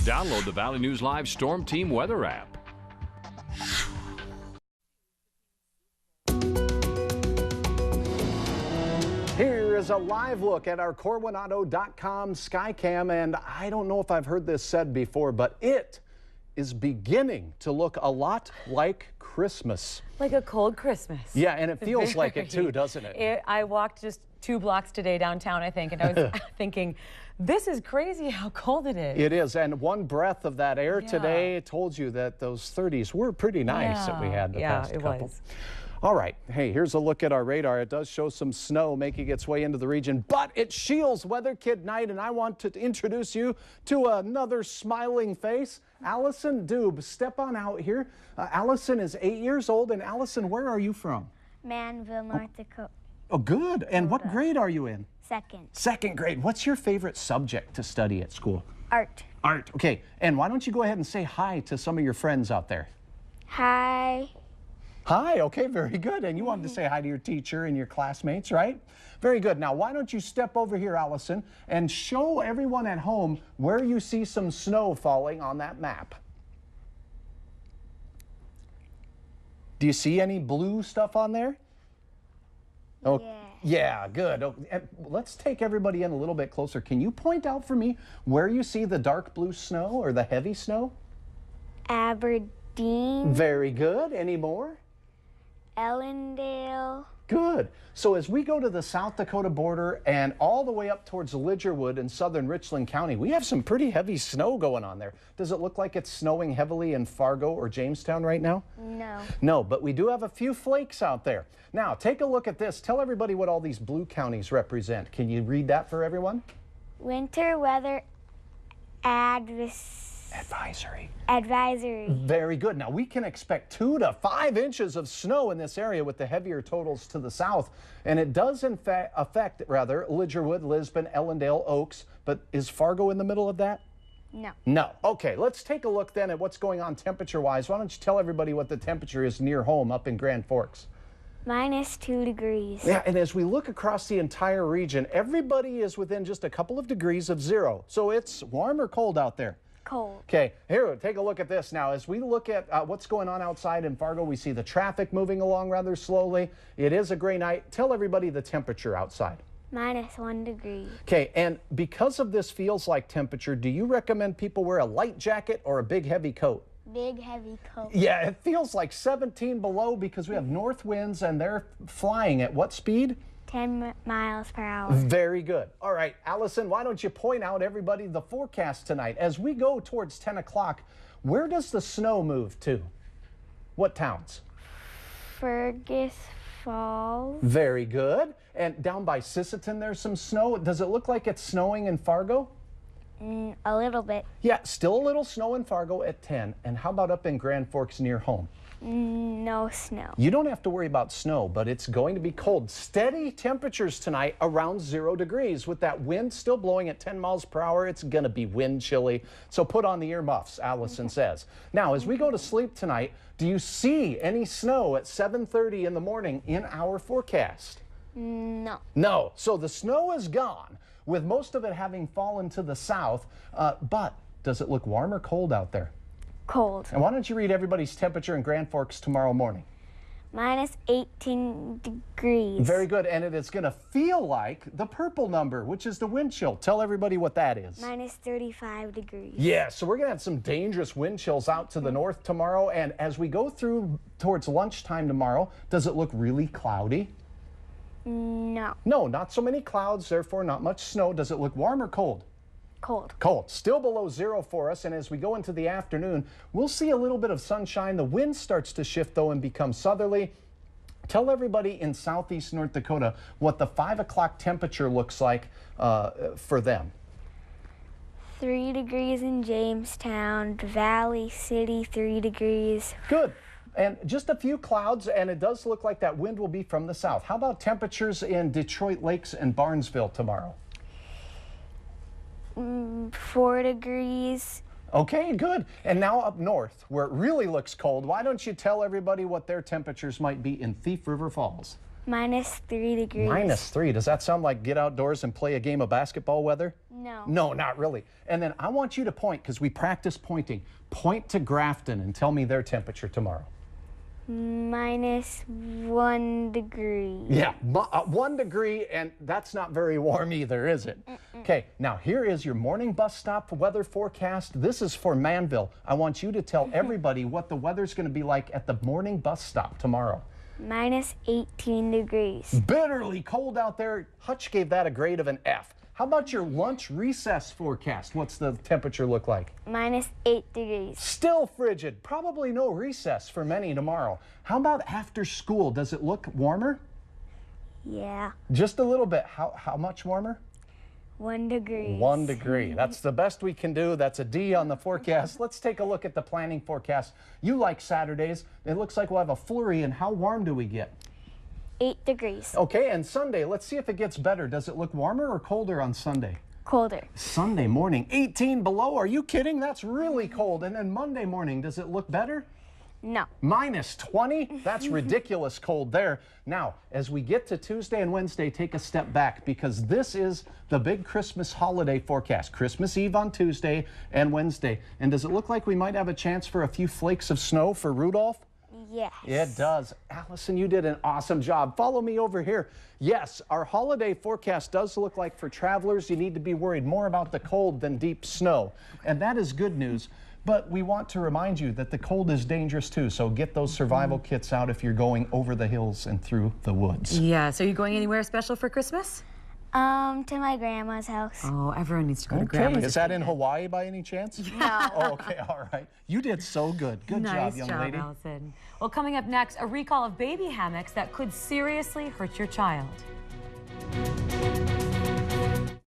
Download the Valley News Live Storm Team weather app. Here is a live look at our Corwinauto.com Skycam, and I don't know if I've heard this said before, but it is beginning to look a lot like Christmas. Like a cold Christmas. Yeah, and it feels like it too, doesn't it? I walked just 2 blocks today downtown, I think, and I was thinking, this is crazy how cold it is. It is, and one breath of that air today told you that those 30s were pretty nice that we had the past couple. Yeah, it was. All right, hey, here's a look at our radar. It does show some snow making its way into the region, but it's Shields Weather Kid night, and I want to introduce you to another smiling face. Allison Doob, step on out here. Allison is 8 years old, and Allison, where are you from? Manville, North Dakota. Oh, good. And what grade are you in? Second. Second grade. What's your favorite subject to study at school? Art. Art. Okay, and why don't you go ahead and say hi to some of your friends out there? Hi. Hi, okay, very good. And you wanted to say hi to your teacher and your classmates, right? Very good. Now, why don't you step over here, Allison, and show everyone at home where you see some snow falling on that map. Do you see any blue stuff on there? Oh, yeah, good. Oh, let's take everybody in a little bit closer. Can you point out for me where you see the dark blue snow or the heavy snow? Aberdeen. Very good. Any more? Ellendale. Good. So as we go to the South Dakota border and all the way up towards Lidgerwood in southern Richland County, we have some pretty heavy snow going on there. Does it look like it's snowing heavily in Fargo or Jamestown right now? No. No, but we do have a few flakes out there. Now, take a look at this. Tell everybody what all these blue counties represent. Can you read that for everyone? Winter weather advisory. Very good. Now we can expect 2 to 5 inches of snow in this area with the heavier totals to the south, and it does in fact affect Lidgerwood, Lisbon, Ellendale, Oaks. But is Fargo in the middle of that? No. No. Okay, let's take a look then at what's going on temperature-wise. Why don't you tell everybody what the temperature is near home up in Grand Forks? -2 degrees. Yeah, and as we look across the entire region, everybody is within just a couple of degrees of zero. So it's warm or cold out there? Cold. Okay, here, take a look at this now. As we look at what's going on outside in Fargo, we see the traffic moving along rather slowly. It is a gray night. Tell everybody the temperature outside. -1 degree. Okay, and because of this feels like temperature, do you recommend people wear a light jacket or a big heavy coat? Big heavy coat. Yeah, it feels like 17 below because we have north winds and they're flying at what speed? 10 miles per hour. Very good. All right, Allison, why don't you point out everybody the forecast tonight? As we go towards 10 o'clock, where does the snow move to? What towns? Fergus Falls. Very good. And down by Sisseton, there's some snow. Does it look like it's snowing in Fargo? A little bit. Yeah, still a little snow in Fargo at 10. And how about up in Grand Forks near home? No snow. You don't have to worry about snow, but it's going to be cold. Steady temperatures tonight around 0 degrees. With that wind still blowing at 10 miles per hour, it's going to be wind chilly. So put on the earmuffs, Allison says. Now, as we go to sleep tonight, do you see any snow at 7:30 in the morning in our forecast? No. No. So the snow is gone, with most of it having fallen to the south. But does it look warm or cold out there? Cold. And why don't you read everybody's temperature in Grand Forks tomorrow morning? -18 degrees. Very good. And it is going to feel like the purple number, which is the wind chill. Tell everybody what that is. -35 degrees. Yeah, so we're going to have some dangerous wind chills out to the north tomorrow. And as we go through towards lunchtime tomorrow, does it look really cloudy? No. No, not so many clouds, therefore not much snow. Does it look warm or cold? Cold. Cold. Still below 0 for us, and as we go into the afternoon, we'll see a little bit of sunshine. The wind starts to shift, though, and become southerly. Tell everybody in southeast North Dakota what the 5 o'clock temperature looks like for them. 3 degrees in Jamestown, Valley City, 3 degrees. Good. And just a few clouds, and it does look like that wind will be from the south. How about temperatures in Detroit Lakes and Barnesville tomorrow? 4 degrees. Okay, good. And now up north, where it really looks cold, why don't you tell everybody what their temperatures might be in Thief River Falls? -3 degrees. -3. Does that sound like get outdoors and play a game of basketball weather? No. No, not really. And then I want you to point, because we practice pointing. Point to Grafton and tell me their temperature tomorrow. -1 degree. Yeah, 1 degree, and that's not very warm either, is it? Okay, now here is your morning bus stop weather forecast. This is for Manville. I want you to tell everybody what the weather's going to be like at the morning bus stop tomorrow. -18 degrees. Bitterly cold out there. Hutch gave that a grade of an F. How about your lunch recess forecast? What's the temperature look like? -8 degrees. Still frigid. Probably no recess for many tomorrow. How about after school? Does it look warmer? Yeah. Just a little bit. How much warmer? 1 degree. 1 degree. That's the best we can do. That's a D on the forecast. Let's take a look at the planning forecast. You like Saturdays. It looks like we'll have a flurry. And how warm do we get? 8 degrees. Okay, and Sunday, let's see if it gets better. Does it look warmer or colder on Sunday? Colder. Sunday morning, 18 below. Are you kidding? That's really cold. And then Monday morning, does it look better? No. -20? That's ridiculous cold there. Now, as we get to Tuesday and Wednesday, take a step back because this is the big Christmas holiday forecast. Christmas Eve on Tuesday and Wednesday. And does it look like we might have a chance for a few flakes of snow for Rudolph? Yes. It does. Allison, you did an awesome job. Follow me over here. Yes, our holiday forecast does look like for travelers, you need to be worried more about the cold than deep snow. And that is good news. But we want to remind you that the cold is dangerous too. So get those survival kits out if you're going over the hills and through the woods. Yeah, so are you going anywhere special for Christmas? To my grandma's house. Oh, everyone needs to go to Okay, Grandma's. is that in Hawaii by any chance? No. Oh, okay, all right. You did so good. Good Nice job, young lady. Allison. Well, coming up next, a recall of baby hammocks that could seriously hurt your child.